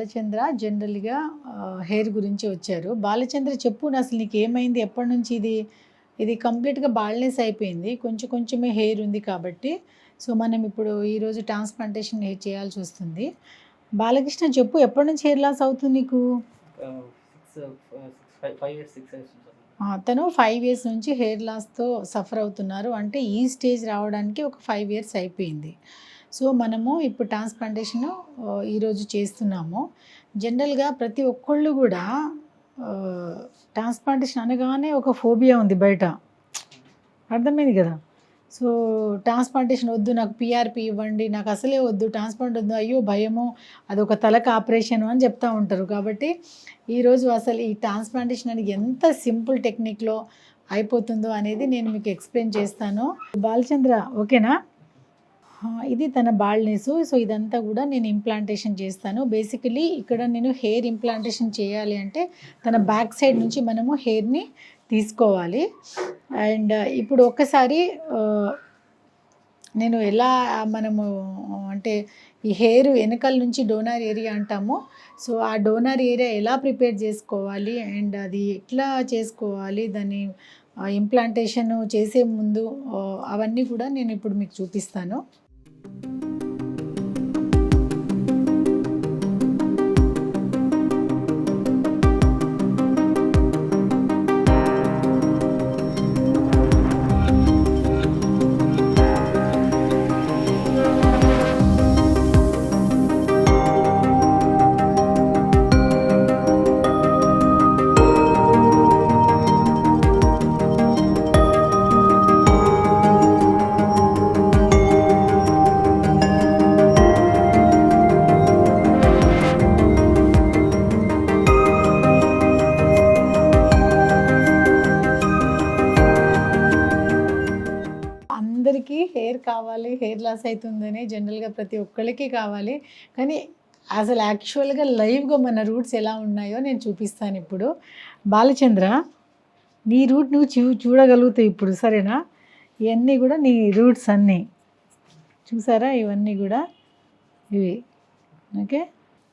బాలచంద్ర జనరల్గా హెయిర్ గురించి వచ్చారు. బాలచంద్ర చెప్పు అసలు నీకు ఏమైంది? ఎప్పటి నుంచి ఇది కంప్లీట్గా బాల్నెస్ అయిపోయింది, కొంచెం కొంచెమే హెయిర్ ఉంది కాబట్టి. సో మనం ఇప్పుడు ఈరోజు ట్రాన్స్ప్లాంటేషన్ హెయిర్ చేయాల్సి వస్తుంది. బాలకృష్ణ చెప్పు, ఎప్పటి నుంచి హెయిర్ లాస్ అవుతుంది నీకు? 5 years 6 years తను 5 years నుంచి హెయిర్ లాస్తో సఫర్ అవుతున్నారు. అంటే ఈ స్టేజ్ రావడానికి ఒక 5 years అయిపోయింది. సో మనము ఇప్పుడు ట్రాన్స్ప్లాంటేషన్ ఈరోజు చేస్తున్నాము. జనరల్గా ప్రతి ఒక్కళ్ళు కూడా ట్రాన్స్ప్లాంటేషన్ అనగానే ఒక ఫోబియా ఉంది బయట, అర్థమైంది కదా. సో ట్రాన్స్ప్లాంటేషన్ వద్దు, నాకు పిఆర్పి ఇవ్వండి, నాకు అసలే వద్దు, ట్రాన్స్ప్లాంట్ వద్దు, అయ్యో భయము, అదొక తలకు ఆపరేషన్ అని చెప్తూ ఉంటారు. కాబట్టి ఈరోజు అసలు ఈ ట్రాన్స్ప్లాంటేషన్ అనేది ఎంత సింపుల్ టెక్నిక్లో అయిపోతుందో అనేది నేను మీకు ఎక్స్ప్లెయిన్ చేస్తాను. బాలచంద్ర ఓకేనా? ఇది తన బాల్నెస్. సో ఇదంతా కూడా నేను ఇంప్లాంటేషన్ చేస్తాను. బేసికలీ ఇక్కడ నేను హెయిర్ ఇంప్లాంటేషన్ చేయాలి అంటే తన బ్యాక్ సైడ్ నుంచి మనము హెయిర్ని తీసుకోవాలి. అండ్ ఇప్పుడు ఒక్కసారి నేను ఎలా మనము అంటే ఈ హెయిర్ వెనకాల నుంచి డోనర్ ఏరియా అంటాము. సో ఆ డోనర్ ఏరియా ఎలా ప్రిపేర్ చేసుకోవాలి అండ్ అది ఎట్లా చేసుకోవాలి, దాన్ని ఇంప్లాంటేషన్ చేసే ముందు అవన్నీ కూడా నేను ఇప్పుడు మీకు చూపిస్తాను. అందరికీ హెయిర్ కావాలి, హెయిర్ లాస్ అవుతుందని జనరల్గా ప్రతి ఒక్కరికి కావాలి. కానీ అసలు యాక్చువల్గా లైవ్గా మన రూట్స్ ఎలా ఉన్నాయో నేను చూపిస్తాను ఇప్పుడు. బాలచంద్ర, నీ రూట్ నువ్వు చూడగలుగుతావు ఇప్పుడు, సరేనా? ఇవన్నీ కూడా నీ రూట్స్ అన్నీ చూసారా, ఇవన్నీ కూడా ఇవి. ఓకే,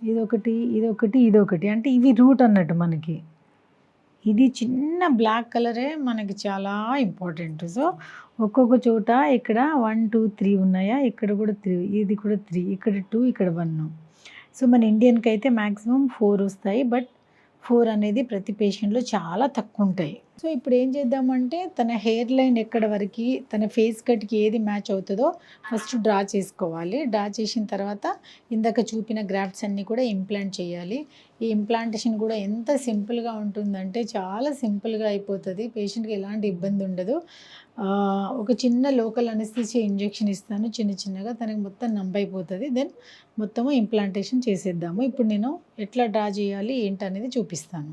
ఇదొకటి ఇదొకటి ఇదొకటి, అంటే ఇవి రూట్ అన్నట్టు మనకి. ఇది చిన్న బ్లాక్ కలరే మనకి చాలా ఇంపార్టెంట్. సో ఒక్కొక్క చోట ఇక్కడ 1 2 3 ఉన్నాయా, ఇక్కడ కూడా 3, ఇది కూడా 3, ఇక్కడ 2, ఇక్కడ 1. సో మన ఇండియన్కి అయితే మ్యాక్సిమం 4 వస్తాయి, బట్ 4 అనేది ప్రతి పేషెంట్లో చాలా తక్కువ ఉంటాయి. సో ఇప్పుడు ఏం చేద్దామంటే తన హెయిర్ లైన్ ఎక్కడ వరకు తన ఫేస్ కట్కి ఏది మ్యాచ్ అవుతుందో ఫస్ట్ డ్రా చేసుకోవాలి. డ్రా చేసిన తర్వాత ఇందాక చూపిన గ్రాఫ్ట్స్ అన్నీ కూడా ఇంప్లాంట్ చేయాలి. ఈ ఇంప్లాంటేషన్ కూడా ఎంత సింపుల్గా ఉంటుందంటే చాలా సింపుల్గా అయిపోతుంది, పేషెంట్కి ఎలాంటి ఇబ్బంది ఉండదు. ఒక చిన్న లోకల్ అనస్థీషియా ఇంజెక్షన్ ఇస్తాను చిన్న చిన్నగా, తనకి మొత్తం నంబైపోతుంది. దెన్ మొత్తము ఇంప్లాంటేషన్ చేసేద్దాము. ఇప్పుడు నేను ఎట్లా డ్రా చేయాలి ఏంటనేది చూపిస్తాను.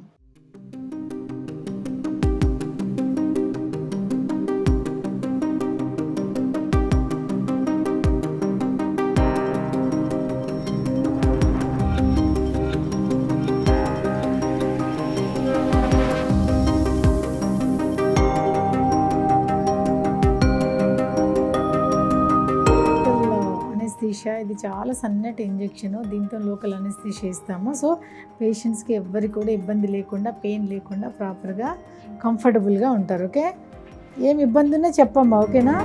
ఇది చాలా సన్నటి ఇంజెక్షన్, దీంతో లోకల్ అనస్థీషియా ఇస్తాము. సో పేషెంట్స్కి ఎవ్వరికి కూడా ఇబ్బంది లేకుండా, పెయిన్ లేకుండా ప్రాపర్గా కంఫర్టబుల్గా ఉంటారు. ఓకే, ఏమి ఇబ్బంది ఉన్నా చెప్పమ్మా, ఓకేనా?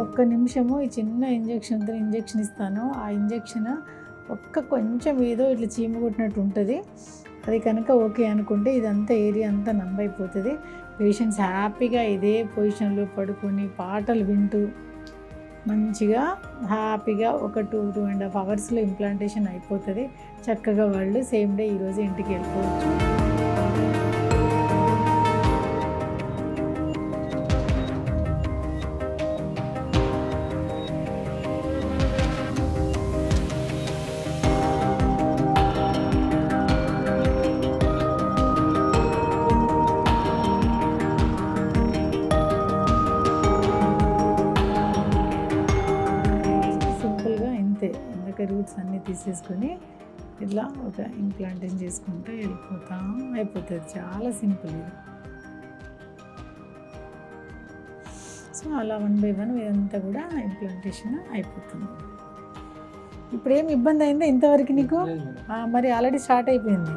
ఒక్క నిమిషము ఈ చిన్న ఇంజెక్షన్ ఇస్తాను. ఆ ఇంజెక్షన్ కొంచెం ఏదో ఇట్లా చీమ కొట్టినట్టు ఉంటుంది. అది కనుక ఓకే అనుకుంటే ఇదంతా ఏరియా అంతా నంబైపోతుంది. పేషెంట్స్ హ్యాపీగా ఇదే పొజిషన్లో పడుకొని పాటలు వింటూ మంచిగా హ్యాపీగా ఒక 2-2.5 అవర్స్లో ఇంప్లాంటేషన్ అయిపోతుంది. చక్కగా వాళ్ళు సేమ్ డే ఈరోజు ఇంటికి వెళ్ళిపోవచ్చు. రూట్స్ అన్నీ తీసేసుకొని ఇట్లా ఒక ఇంప్లాంటేషన్ చేసుకుంటే వెళ్ళిపోతాం, అయిపోతుంది. చాలా సింపుల్ ఇది. సో అలా 1 by 1 ఇదంతా కూడా ఇంప్లాంటేషన్ అయిపోతుంది. ఇప్పుడు ఏమి ఇబ్బంది అయిందా ఇంతవరకు నీకు? లేదు మేడం. మరి ఆల్రెడీ స్టార్ట్ అయిపోయింది.